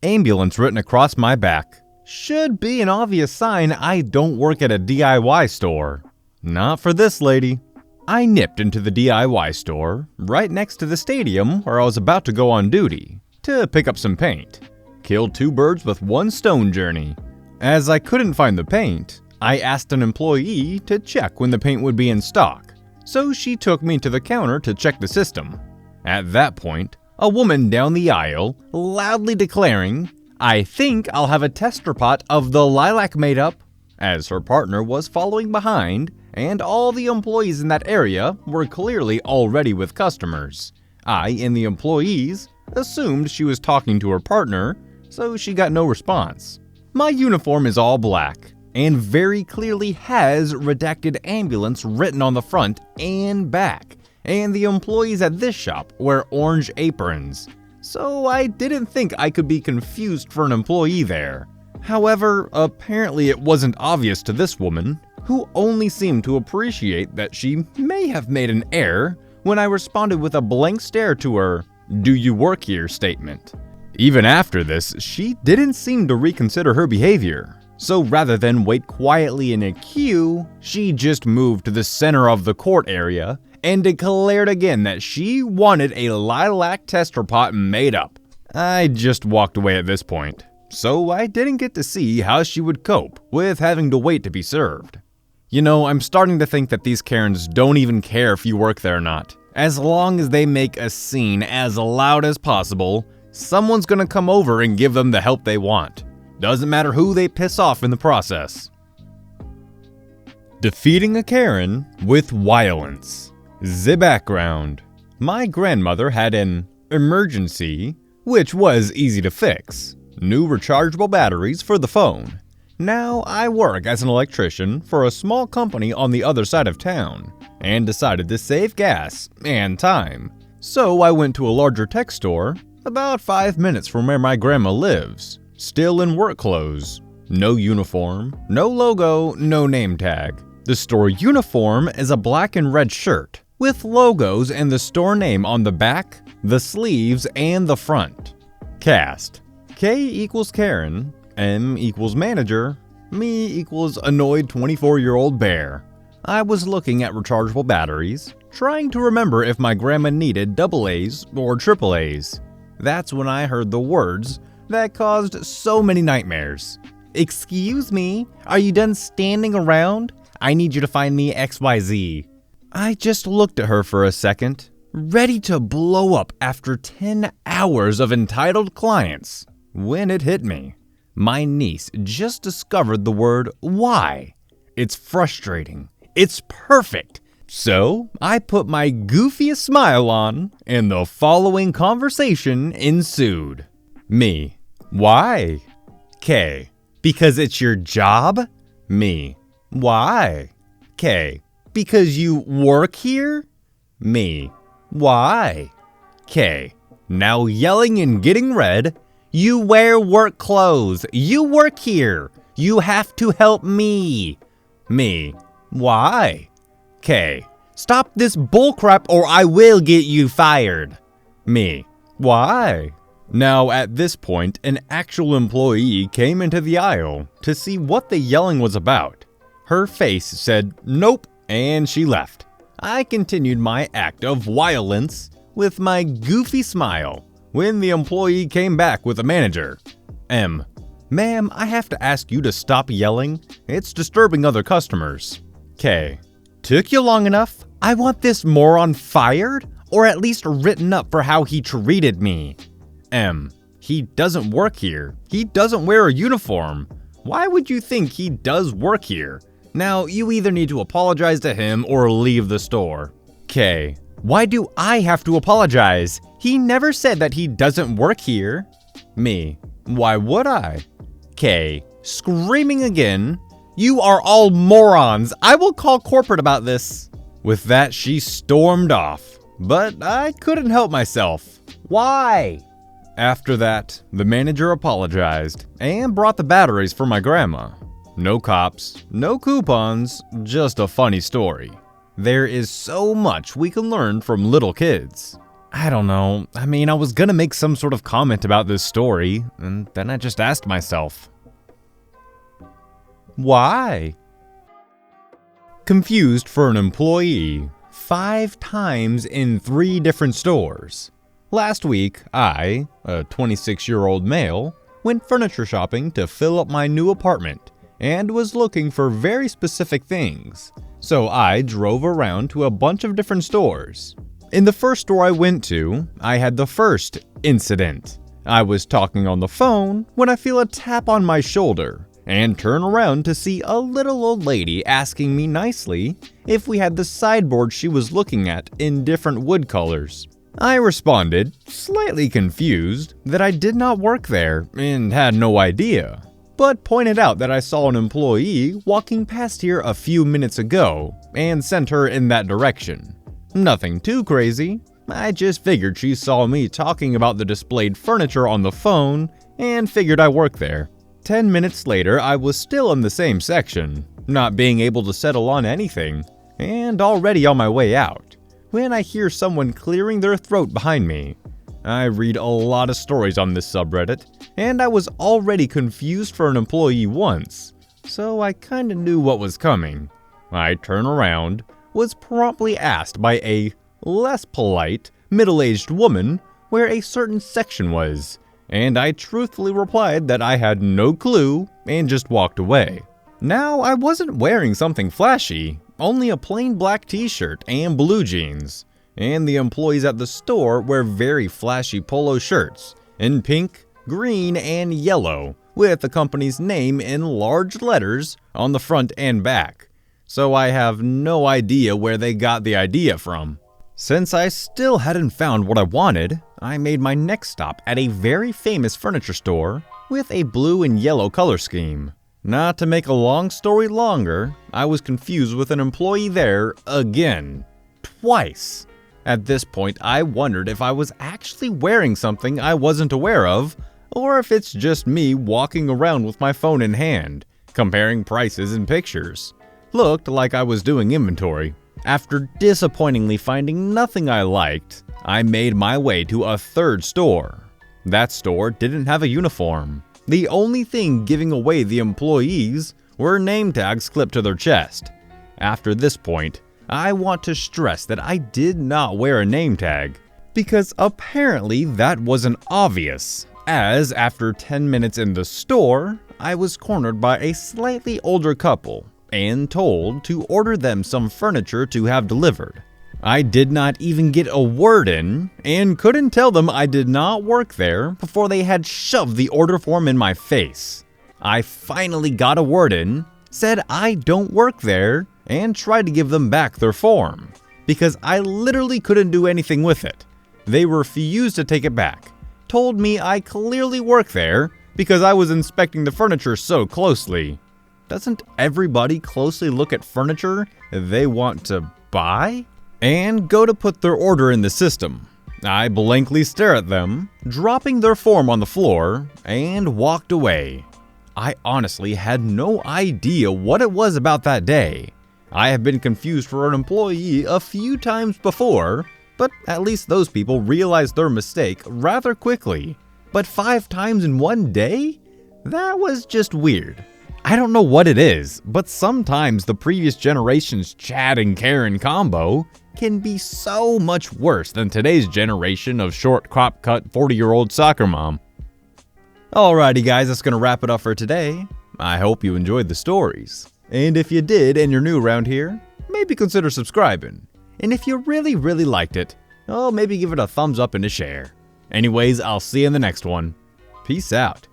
ambulance written across my back. Should be an obvious sign I don't work at a DIY store. Not for this lady. I nipped into the DIY store, right next to the stadium where I was about to go on duty, to pick up some paint. Killed 2 birds with 1 stone journey. As I couldn't find the paint, I asked an employee to check when the paint would be in stock, so she took me to the counter to check the system. At that point, a woman down the aisle, loudly declaring, "I think I'll have a tester pot of the lilac made up," as her partner was following behind, and all the employees in that area were clearly already with customers. I and the employees assumed she was talking to her partner, so she got no response. My uniform is all black, and very clearly has redacted ambulance written on the front and back, and the employees at this shop wear orange aprons, so I didn't think I could be confused for an employee there. However, apparently it wasn't obvious to this woman, who only seemed to appreciate that she may have made an error when I responded with a blank stare to her "Do you work here?" statement. Even after this, she didn't seem to reconsider her behavior. So rather than wait quietly in a queue, she just moved to the center of the court area and declared again that she wanted a lilac tester pot made up. I just walked away at this point, so I didn't get to see how she would cope with having to wait to be served. You know, I'm starting to think that these Karens don't even care if you work there or not. As long as they make a scene as loud as possible, someone's gonna come over and give them the help they want. Doesn't matter who they piss off in the process. Defeating a Karen with Why-olence. The background. My grandmother had an emergency, which was easy to fix. New rechargeable batteries for the phone. Now I work as an electrician for a small company on the other side of town, and decided to save gas and time. So I went to a larger tech store, about 5 minutes from where my grandma lives. Still in work clothes. No uniform, no logo, no name tag. The store uniform is a black and red shirt, with logos and the store name on the back, the sleeves, and the front. Cast. K equals Karen, M equals manager, me equals annoyed 24-year-old bear. I was looking at rechargeable batteries, trying to remember if my grandma needed AA's or AAA's. That's when I heard the words that caused so many nightmares. "Excuse me, are you done standing around? I need you to find me XYZ. I just looked at her for a second, ready to blow up after 10 hours of entitled clients, when it hit me. My niece just discovered the word why. It's frustrating. It's perfect. So I put my goofiest smile on, and the following conversation ensued. Me. Why? K. Because it's your job? Me. Why? K. Because you work here? Me. Why? K. Now yelling and getting red. You wear work clothes. You work here. You have to help me. Me. Why? K. Stop this bullcrap or I will get you fired. Me. Why? Now at this point, an actual employee came into the aisle to see what the yelling was about. Her face said nope, and she left. I continued my act of Why-olence with my goofy smile when the employee came back with the manager. M. Ma'am, I have to ask you to stop yelling. It's disturbing other customers. K. Took you long enough? I want this moron fired, or at least written up for how he treated me. M. He doesn't work here. He doesn't wear a uniform. Why would you think he does work here? Now, you either need to apologize to him or leave the store. K. Why do I have to apologize? He never said that he doesn't work here. Me. Why would I? K. Screaming again. You are all morons. I will call corporate about this. With that, she stormed off, but I couldn't help myself. Why? After that, the manager apologized and brought the batteries for my grandma. No cops, no coupons, just a funny story. There is so much we can learn from little kids. I don't know. I was gonna make some sort of comment about this story, and then I just asked myself, why? Confused for an employee 5 times in 3 different stores. Last week, I, a 26-year-old male, went furniture shopping to fill up my new apartment and was looking for very specific things. So I drove around to a bunch of different stores. In the first store I went to, I had the first incident. I was talking on the phone when I feel a tap on my shoulder and turn around to see a little old lady asking me nicely if we had the sideboard she was looking at in different wood colors. I responded, slightly confused, that I did not work there and had no idea, but pointed out that I saw an employee walking past here a few minutes ago and sent her in that direction. Nothing too crazy, I just figured she saw me talking about the displayed furniture on the phone and figured I work there. 10 minutes later, I was still in the same section, not being able to settle on anything, and already on my way out, when I hear someone clearing their throat behind me. I read a lot of stories on this subreddit, and I was already confused for an employee once, so I kinda knew what was coming. I turn around, was promptly asked by a less polite, middle-aged woman where a certain section was, and I truthfully replied that I had no clue and just walked away. Now, I wasn't wearing something flashy, only a plain black t-shirt and blue jeans, and the employees at the store wear very flashy polo shirts in pink, green, and yellow with the company's name in large letters on the front and back. So I have no idea where they got the idea from. Since I still hadn't found what I wanted, I made my next stop at a very famous furniture store with a blue and yellow color scheme. Not to make a long story longer, I was confused with an employee there again. Twice. At this point, I wondered if I was actually wearing something I wasn't aware of, or if it's just me walking around with my phone in hand, comparing prices and pictures. Looked like I was doing inventory. After disappointingly finding nothing I liked, I made my way to a third store. That store didn't have a uniform. The only thing giving away the employees were name tags clipped to their chest. After this point, I want to stress that I did not wear a name tag, because apparently that wasn't obvious, as after 10 minutes in the store, I was cornered by a slightly older couple and told to order them some furniture to have delivered. I did not even get a word in and couldn't tell them I did not work there before they had shoved the order form in my face. I finally got a word in, said I don't work there, and tried to give them back their form, because I literally couldn't do anything with it. They refused to take it back, told me I clearly work there because I was inspecting the furniture so closely. Doesn't everybody closely look at furniture they want to buy? And go to put their order in the system. I blankly stare at them, dropping their form on the floor, and walked away. I honestly had no idea what it was about that day. I have been confused for an employee a few times before, but at least those people realized their mistake rather quickly. But 5 times in one day? That was just weird. I don't know what it is, but sometimes the previous generation's Chad and Karen combo can be so much worse than today's generation of short crop cut 40-year-old soccer mom. Alrighty guys, that's gonna wrap it up for today. I hope you enjoyed the stories. And if you did and you're new around here, maybe consider subscribing. And if you really liked it, maybe give it a thumbs up and a share. Anyways, I'll see you in the next one. Peace out.